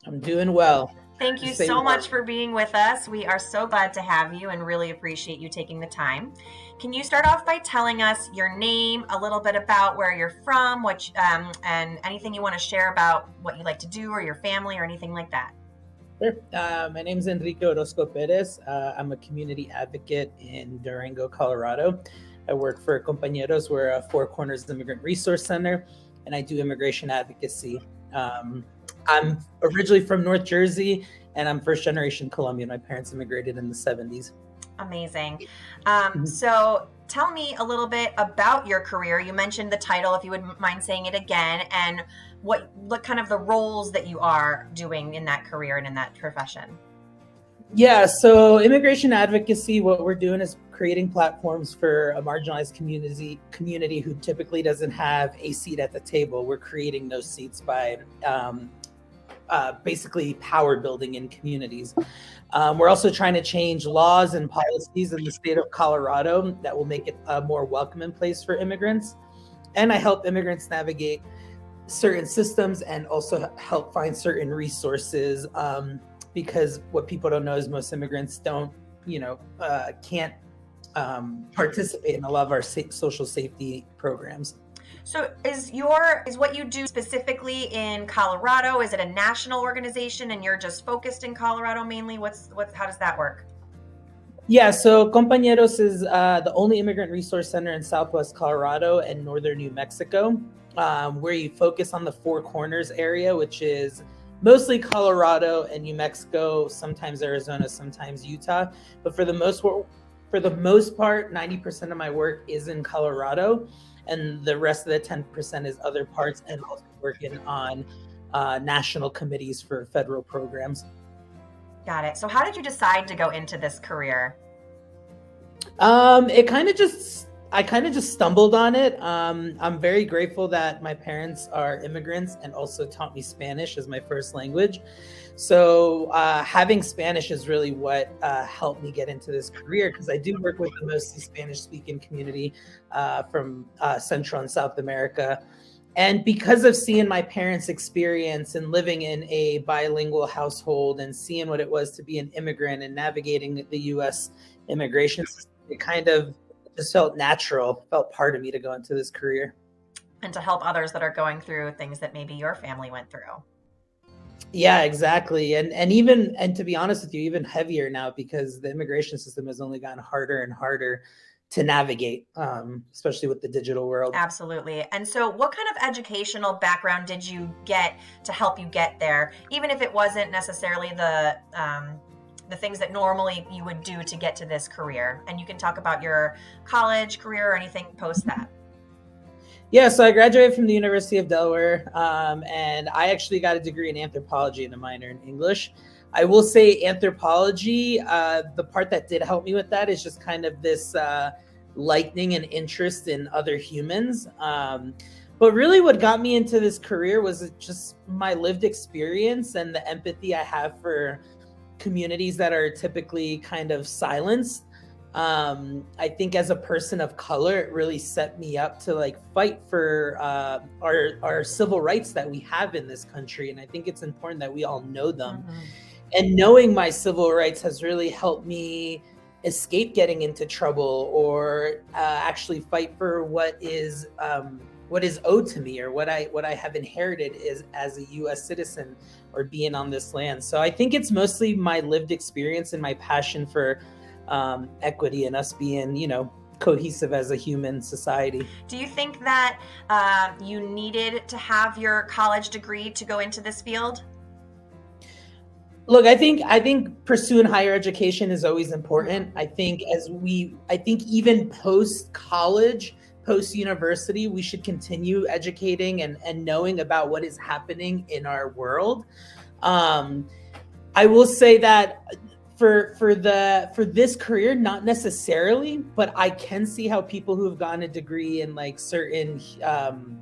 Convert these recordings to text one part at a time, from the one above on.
I'm doing well. Thank you Say so more. much for being with us. We are so glad to have you and really appreciate you taking the time. Can you start off by telling us your name, a little bit about where you're from, and anything you want to share about what you like to do or your family or anything like that? Sure. My name is Enrique Orozco-Perez. I'm a community advocate in Durango, Colorado. I work for Compañeros. We're a Four Corners Immigrant Resource Center, and I do immigration advocacy. Um, I'm originally from North Jersey, and I'm first generation Colombian. My parents immigrated in the 70s. Amazing. So tell me a little bit about your career. You mentioned the title, if you wouldn't mind saying it again, and what kind of the roles that you are doing in that career and in that profession. Yeah, so immigration advocacy, what we're doing is creating platforms for a marginalized community who typically doesn't have a seat at the table. We're creating those seats by basically power building in communities. We're also trying to change laws and policies in the state of Colorado that will make it a more welcoming place for immigrants. And I help immigrants navigate certain systems and also help find certain resources, because what people don't know is most immigrants don't, can't participate in a lot of our social safety programs. So is what you do specifically in Colorado? Is it a national organization and you're just focused in Colorado mainly? What's how does that work? Yeah, so Compañeros is the only immigrant resource center in Southwest Colorado and northern New Mexico, where you focus on the Four Corners area, which is mostly Colorado and New Mexico, sometimes Arizona, sometimes Utah. But for the most part, 90% of my work is in Colorado, and the rest of the 10% is other parts, and also working on national committees for federal programs. Got it. So how did you decide to go into this career? It kind of just I kind of just stumbled on it. I'm very grateful that my parents are immigrants and also taught me Spanish as my first language. So having Spanish is really what helped me get into this career, because I do work with the mostly Spanish-speaking community from Central and South America. And because of seeing my parents' experience and living in a bilingual household and seeing what it was to be an immigrant and navigating the US immigration system, it kind of just felt natural, felt part of me to go into this career. And to help others that are going through things that maybe your family went through. Yeah, exactly. And to be honest with you, even heavier now, because the immigration system has only gotten harder and harder to navigate, especially with the digital world. Absolutely. And so, what kind of educational background did you get to help you get there, even if it wasn't necessarily the things that normally you would do to get to this career? And you can talk about your college career or anything post that. Yeah, so I graduated from the University of Delaware, and I actually got a degree in anthropology and a minor in English. I will say anthropology, the part that did help me with that is just kind of this lightning and interest in other humans. But really, what got me into this career was just my lived experience and the empathy I have for communities that are typically kind of silenced. I think as a person of color, it really set me up to like fight for our civil rights that we have in this country, and I think it's important that we all know them. Mm-hmm. And knowing my civil rights has really helped me escape getting into trouble, or actually fight for what is owed to me, or what I have inherited is as a U.S. citizen or being on this land. So I think it's mostly my lived experience and my passion for equity and us being, cohesive as a human society. Do you think that you needed to have your college degree to go into this field? Look, I think pursuing higher education is always important. I think even post college, post university, we should continue educating and knowing about what is happening in our world. Um, I will say that for this career, not necessarily, but I can see how people who have gotten a degree in like um,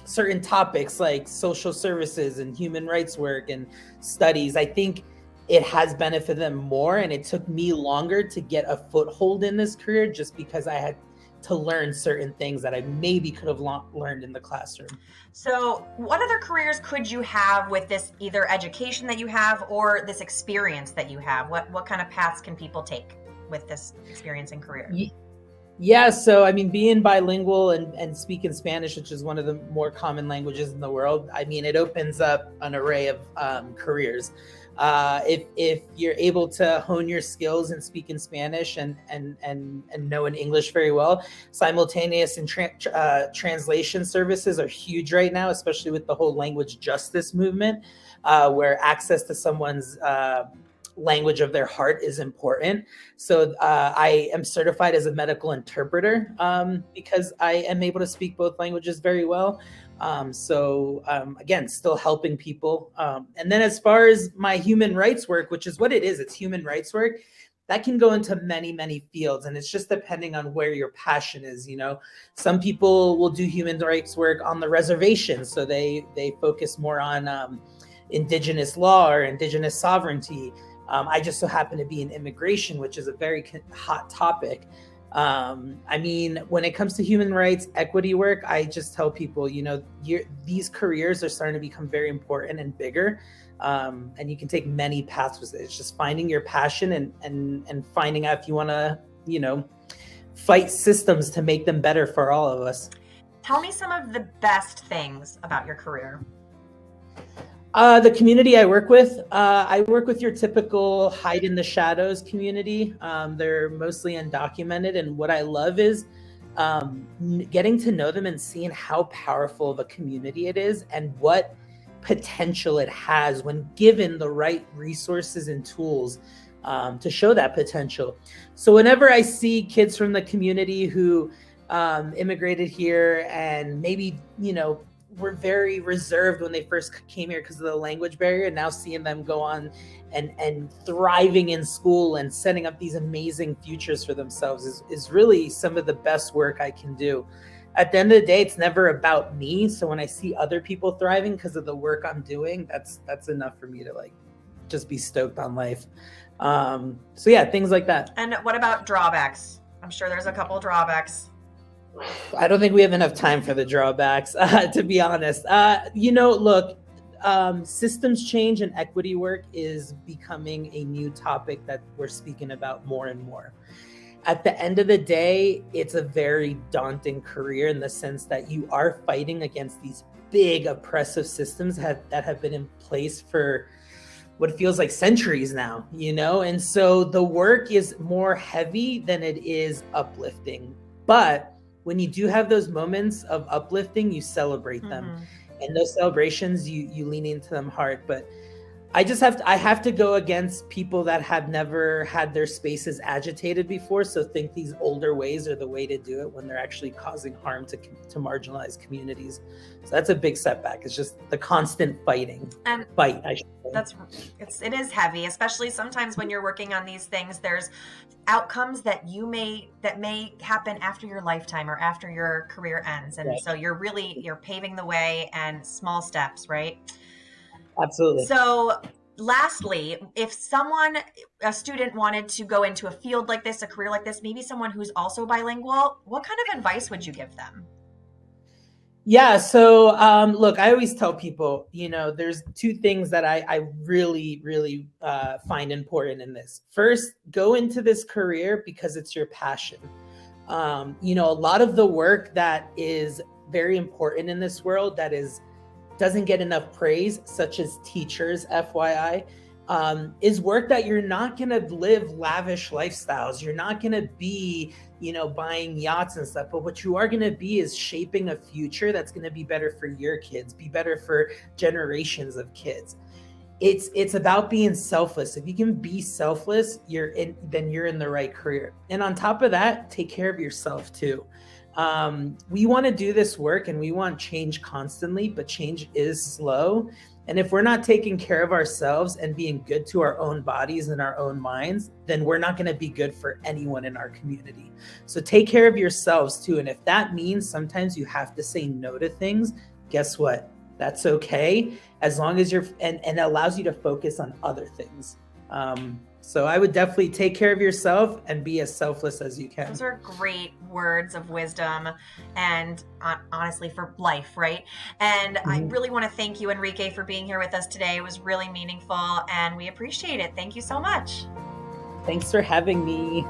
certain topics like social services and human rights work and studies, I think it has benefited them more. And it took me longer to get a foothold in this career just because I had to learn certain things that I maybe could have learned in the classroom. So what other careers could you have with this either education that you have or this experience that you have? What kind of paths can people take with this experience and career? Yeah, so I mean, being bilingual and speaking Spanish, which is one of the more common languages in the world, I mean, it opens up an array of careers. If you're able to hone your skills in speaking Spanish and knowing English very well, simultaneous and translation services are huge right now, especially with the whole language justice movement, where access to someone's language of their heart is important. So I am certified as a medical interpreter because I am able to speak both languages very well. Again, still helping people. And then as far as my human rights work, which is what it is, it's human rights work, that can go into many, many fields. And it's just depending on where your passion is. You know, some people will do human rights work on the reservation. So they focus more on indigenous law or indigenous sovereignty. I just so happen to be in immigration, which is a very hot topic. I mean, when it comes to human rights, equity work, I just tell people, you know, these careers are starting to become very important and bigger. And you can take many paths with it. It's just finding your passion and finding out if you want to, you know, fight systems to make them better for all of us. Tell me some of the best things about your career. The community I work with your typical hide in the shadows community. They're mostly undocumented. And what I love is getting to know them and seeing how powerful of a community it is and what potential it has when given the right resources and tools to show that potential. So whenever I see kids from the community who immigrated here and maybe, you know, were very reserved when they first came here because of the language barrier, and now seeing them go on and thriving in school and setting up these amazing futures for themselves is really some of the best work I can do. At the end of the day, it's never about me. So when I see other people thriving because of the work I'm doing, that's enough for me to like just be stoked on life. So yeah, things like that. And what about drawbacks? I'm sure there's a couple drawbacks. I don't think we have enough time for the drawbacks, to be honest. You know, look, systems change and equity work is becoming a new topic that we're speaking about more and more. At the end of the day, it's a very daunting career in the sense that you are fighting against these big oppressive systems that have been in place for what feels like centuries now, you know? And so the work is more heavy than it is uplifting. But when you do have those moments of uplifting, you celebrate them. And those celebrations, you lean into them hard. But I have to go against people that have never had their spaces agitated before. So think these older ways are the way to do it when they're actually causing harm to marginalized communities. So that's a big setback. It's just the constant fighting. And fight, I should say. It is heavy, especially sometimes when you're working on these things. There's outcomes that may happen after your lifetime or after your career ends. And so you're paving the way and small steps, right? Absolutely. So lastly, if a student wanted to go into a field like this, a career like this, maybe someone who's also bilingual, what kind of advice would you give them? Yeah. So, look, I always tell people, you know, there's two things that I really, really find important in this. First, go into this career because it's your passion. You know, a lot of the work that is very important in this world doesn't get enough praise, such as teachers, FYI, is work that you're not going to live lavish lifestyles. You're not going to be, you know, buying yachts and stuff, but what you are going to be is shaping a future that's going to be better for your kids, be better for generations of kids. It's about being selfless. If you can be selfless, then you're in the right career. And on top of that, take care of yourself too. We want to do this work and we want change constantly, but change is slow. And if we're not taking care of ourselves and being good to our own bodies and our own minds, then we're not going to be good for anyone in our community. So take care of yourselves too. And if that means sometimes you have to say no to things, guess what? That's okay. As long as and it allows you to focus on other things. So I would definitely take care of yourself and be as selfless as you can. Those are great words of wisdom and honestly for life, right? And I really want to thank you, Enrique, for being here with us today. It was really meaningful and we appreciate it. Thank you so much. Thanks for having me.